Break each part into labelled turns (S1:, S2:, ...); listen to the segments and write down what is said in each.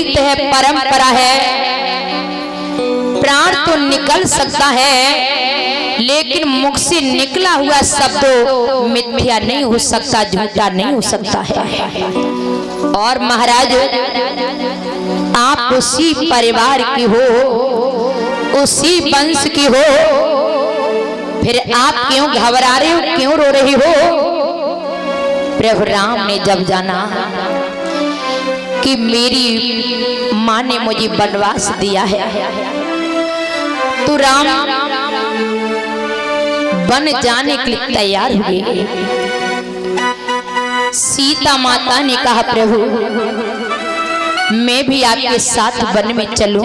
S1: रीत है, परंपरा है, प्राण तो निकल सकता है लेकिन मुख से निकला हुआ शब्द मिथ्या नहीं हो सकता, झूठा नहीं हो सकता है। और महाराज आप उसी परिवार की हो, उसी वंश की हो, फिर आप क्यों घबरा रहे हो, क्यों रो रही हो? प्रभु राम ने जब जाना कि मेरी माँ ने मुझे वनवास दिया है, तो राम वन जाने के लिए तैयार हुए। सीता माता ने कहा प्रभु मैं भी आपके साथ वन में चलूं।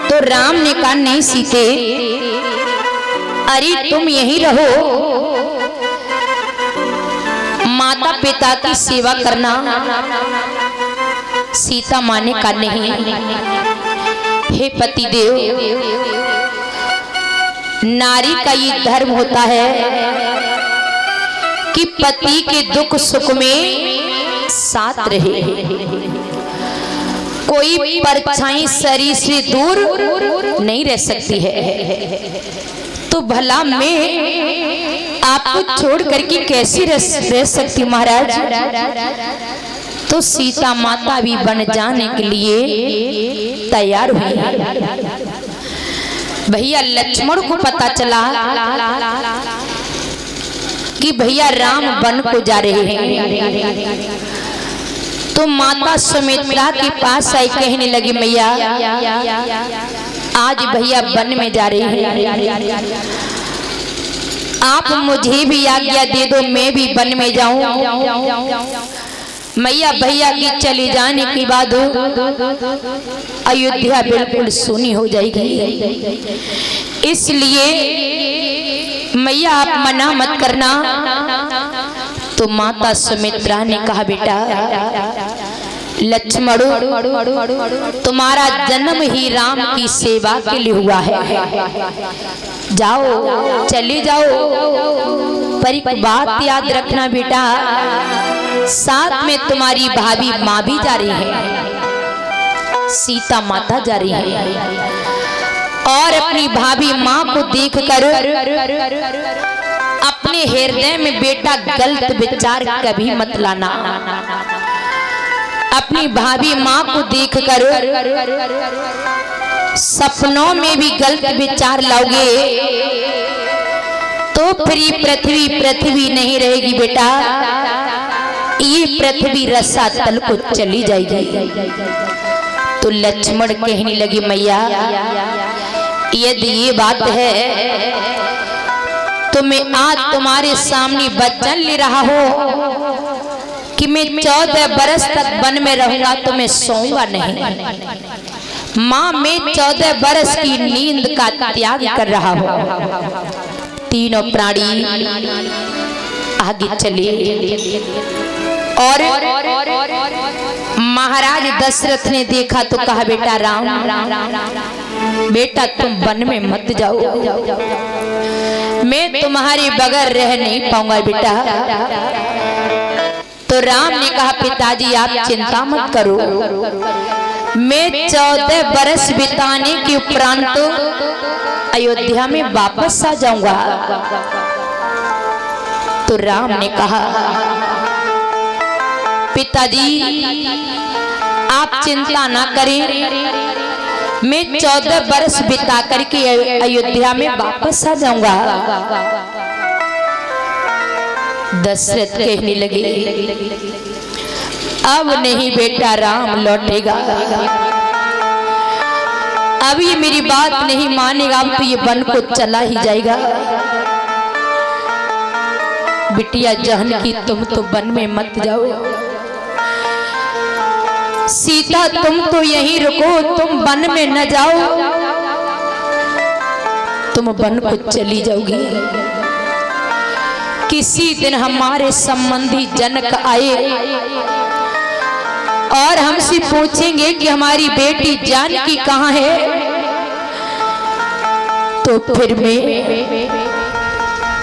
S1: तो राम ने कहा नहीं सीते, अरे तुम यहीं रहो, माता पिता की सेवा करना। सीता माँ ने कहा नहीं, हे पति देव, नारी का ये धर्म होता है कि पति के दुख सुख में साथ रहे। कोई परछाई शरीर से दूर नहीं रह सकती है। तो भला मैं आपको छोड़ करके कैसे रह सकती महाराज? तो सीता माता भी बन जाने के लिए तैयार हुई। भैया लक्ष्मण को पता चला कि भैया राम वन को जा रहे हैं। तो माता सुमित्रा के पास आई, कहने लगी मैया आज भैया वन में जा रहे हैं, आप मुझे भी आज्ञा दे दो, मैं भी वन में जाऊं। मैया भैया के चले जाने के बाद अयोध्या बिल्कुल सुनी हो जाएगी, इसलिए मैया आप मना मत करना। तो माता सुमित्रा ने कहा बेटा लक्ष्मण, तुम्हारा जन्म ही राम की सेवा के लिए हुआ है, जाओ चले जाओ। पर एक बात याद रखना बेटा, साथ में तुम्हारी भाभी माँ भी जा रही है, सीता माता जा रही है। और अपनी भाभी माँ को देखकर अपने हृदय में बेटा गलत विचार कभी मत लाना। अपनी भाभी माँ को देखकर सपनों में भी गलत विचार लाओगे तो फिर पृथ्वी नहीं रहेगी बेटा, ये पृथ्वी रसातल को चली जाएगी। तो लक्ष्मण कहने लगी मैया यदि ये बात है तो मैं आज तुम्हारे सामने वचन ले रहा हूँ कि मैं 14 बरस तक वन में रहूंगा, तो मैं सोऊंगा नहीं। माँ मैं 14 बरस की नींद का त्याग कर रहा हूँ। तीनों प्राणी आगे चले और महाराज दशरथ ने देखा तो कहा बेटा राम, बेटा तुम वन में मत जाओ, मैं तुम्हारे बगैर रह नहीं पाऊंगा बेटा। तो राम ने कहा पिताजी आप चिंता मत करो, मैं 14 बरस बिताने के उपरांत अयोध्या में वापस आ जाऊंगा। तो राम ने कहा पिताजी आप चिंता ना करें, मैं 14 बरस बिता करके अयोध्या में वापस आ जाऊंगा। दशरथ कहने लगे अब नहीं बेटा राम लौटेगा, अब ये मेरी बात नहीं मानेगा, अब तो ये वन को चला ही जाएगा। बिटिया जानकी तुम तो वन में मत जाओ, सीता तुम तो यहीं रुको, तुम वन में न जाओ, तुम वन को चली जाओगी। किसी दिन हमारे संबंधी जनक आए और हमसे पूछेंगे कि हमारी बेटी जानकी कहाँ है, तो फिर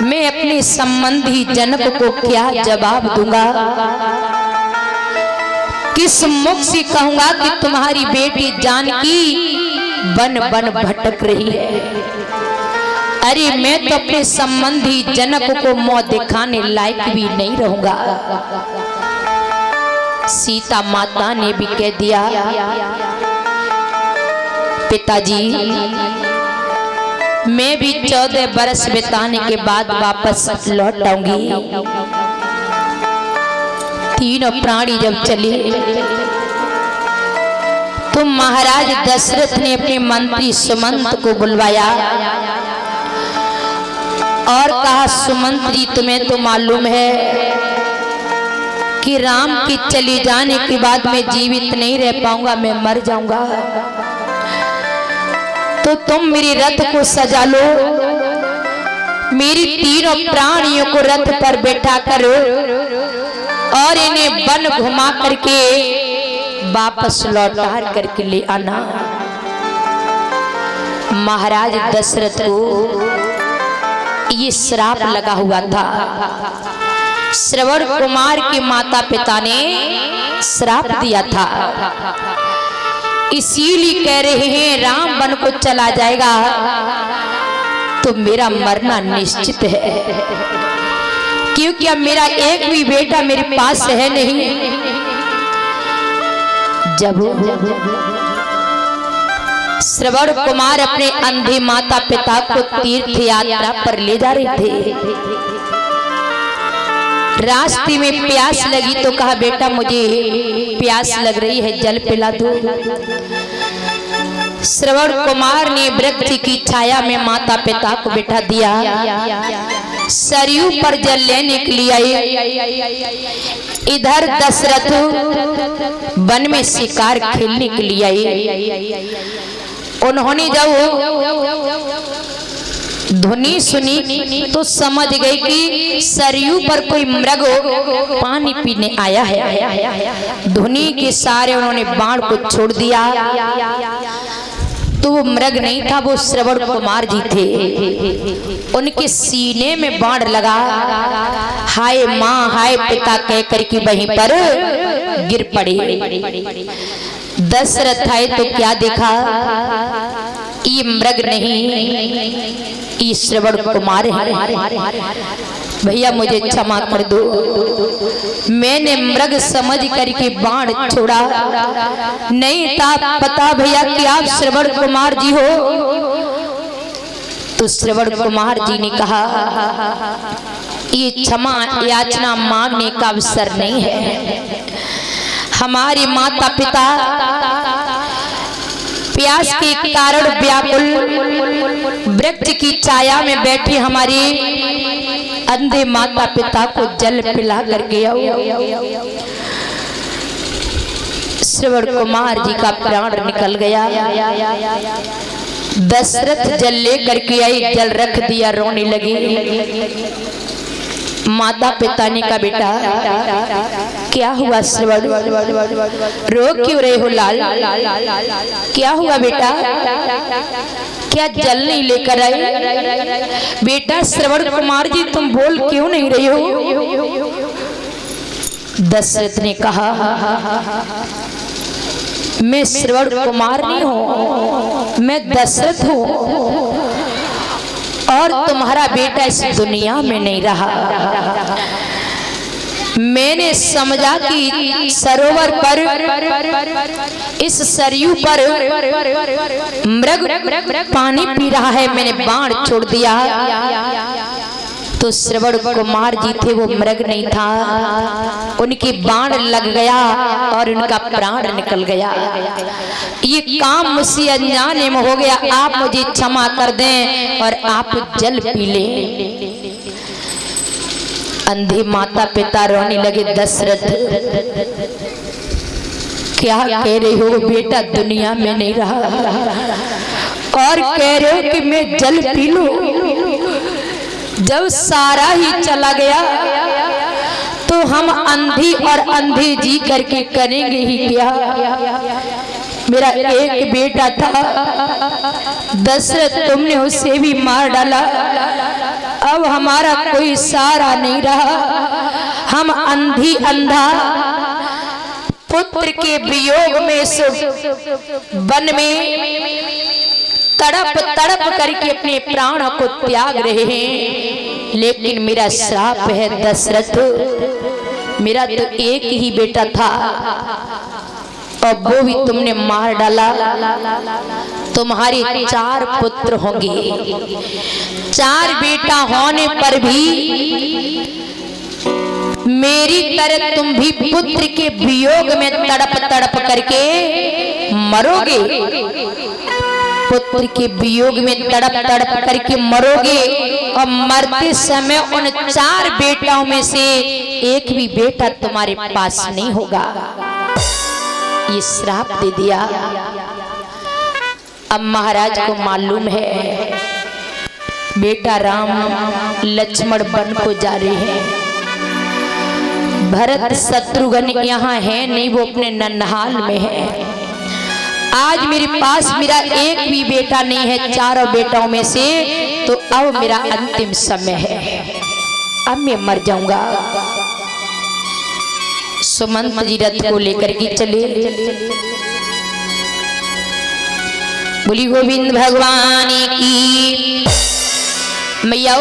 S1: मैं अपने संबंधी जनक को क्या जवाब दूंगा किस मुख से कहूंगा कि तुम्हारी बेटी जानकी बन बन भटक रही है। अरे मैं तो अपने संबंधी जनक को मुंह दिखाने लायक भी नहीं रहूंगा। सीता माता ने भी कह दिया, पिताजी मैं भी 14 बरस बिताने के बाद वापस लौट आऊंगी। तीनों प्राणी जब चले तो महाराज दशरथ ने अपने मंत्री सुमंत को बुलवाया और कहा, सुमंत जी तुम्हें तो मालूम है कि राम के चले जाने के बाद मैं जीवित नहीं रह पाऊंगा, मैं मर जाऊंगा। तो तुम मेरे रथ को सजा लो, मेरी तीनों प्राणियों को रथ पर बैठा करो और इन्हें वन घुमा करके वापस लौटा करके ले आना। महाराज दशरथ को ये श्राप लगा हुआ था। श्रवण कुमार के माता पिता ने श्राप दिया था, इसीलिए कह रहे हैं राम वन को चला जाएगा तो मेरा मरना निश्चित है, क्योंकि अब मेरा एक भी बेटा मेरे पास है नहीं। जब श्रवण कुमार अपने अंधे माता पिता को तीर्थ यात्रा पर ले जा रहे थे, रास्ते में प्यास लगी तो कहा, बेटा मुझे प्यास लग रही है, जल पिला दो। श्रवण कुमार ने वृक्ष की छाया में माता पिता को बिठा दिया, सरयू पर जल लेने के लिए आए। इधर दशरथ वन में शिकार खेलने के लिए आए। उन्होंने जब ध्वनि सुनी तो समझ गए कि सरयू पर कोई मृग पानी पीने आया है। ध्वनि के सारे उन्होंने बाण को छोड़ दिया तो वो मृग नहीं था, वो श्रवण कुमार जी थे। उनके सीने में बाण लगा, हाय माँ हाय पिता कहकर के वहीं पर गिर पड़े। दशरथ आए तो क्या देखा, ये मृग नहीं, ये श्रवण कुमार है। भैया मुझे क्षमा कर दो, मैंने मृग समझ करके बाण छोड़ा, नहीं था पता भैया कि आप श्रवण कुमार जी हो। तो श्रवण कुमार जी ने कहा, ये क्षमा याचना मांगने का अवसर नहीं है। हमारे माता पिता प्यास के कारण व्याकुल वृक्ष की छाया में बैठे हमारे अंधे माता पिता को जल पिला कर गया। श्रवण कुमार जी का प्राण निकल गया। दशरथ जल लेकर के आई, जल रख दिया, रोने लगी। माता पिता ने कहा, बेटा क्या हुआ श्रवण, रो क्यों रहे हो लाल, क्या हुआ बेटा, क्या जल नहीं लेकर आए? बेटा श्रवण कुमार जी तुम बोल क्यों नहीं रहे हो? दशरथ ने कहा, मैं श्रवण कुमार नहीं हूँ, मैं दशरथ हूँ और तुम्हारा बेटा इस दुनिया में नहीं रहा। मैंने समझा कि सरोवर पर, इस सरयू पर मृग पानी पी रहा है, मैंने बाण छोड़ दिया। तो श्रवण कुमार जी थे, वो मृग नहीं था, उनकी बाण लग गया और उनका प्राण निकल गया। ये काम मुझसे अनजाने में हो गया, आप मुझे क्षमा कर दें और आप जल पी लें। अंधे माता पिता रोने लगे। दशरथ क्या कह रहे हो बेटा, दुनिया में नहीं रहा और कह रहे हो कि मैं जल पी लूं? जब सारा ही चला गया तो हम अंधी और अंधे जी करके करेंगे ही क्या? मेरा एक बेटा था दशरथ, तुमने उसे भी मार डाला, अब हमारा कोई सहारा नहीं रहा, हम अंधी अंधा पुत्र के वियोग में इस वन में तड़प तड़प करके अपने प्राणों को त्याग रहे हैं। लेकिन मेरा श्राप है दशरथ, मेरा तो एक ही बेटा था और वो भी तुमने मार डाला। तुम्हारे 4 पुत्र होंगे, 4 बेटा होने पर भी मेरी तरह तुम भी पुत्र के वियोग में तड़प तड़प करके मरोगे। पुत्र के वियोग में तड़प तड़प करके मरोगे और मरते समय उन 4 बेटाओं में से एक भी बेटा तुम्हारे पास नहीं होगा। ये श्राप दे दिया। अब महाराज को मालूम है बेटा राम लक्ष्मण वन को जा रहे हैं, भरत शत्रुघ्न यहाँ है नहीं, वो अपने नन्हाल में है। आज मेरे पास मेरा एक भी बेटा नहीं है 4 बेटाओं में से, तो अब मेरा अंतिम समय है, अब मैं मर जाऊंगा। सुमंत जी रथ को लेकर के चले। बोली गोविंद भगवान की। मैया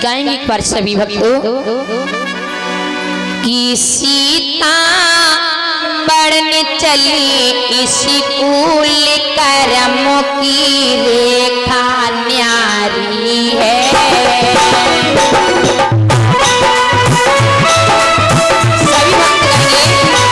S1: गाएंगे एक बार सभी भक्तों की। सीता बढ़ने चली इसी कुल कर्म की,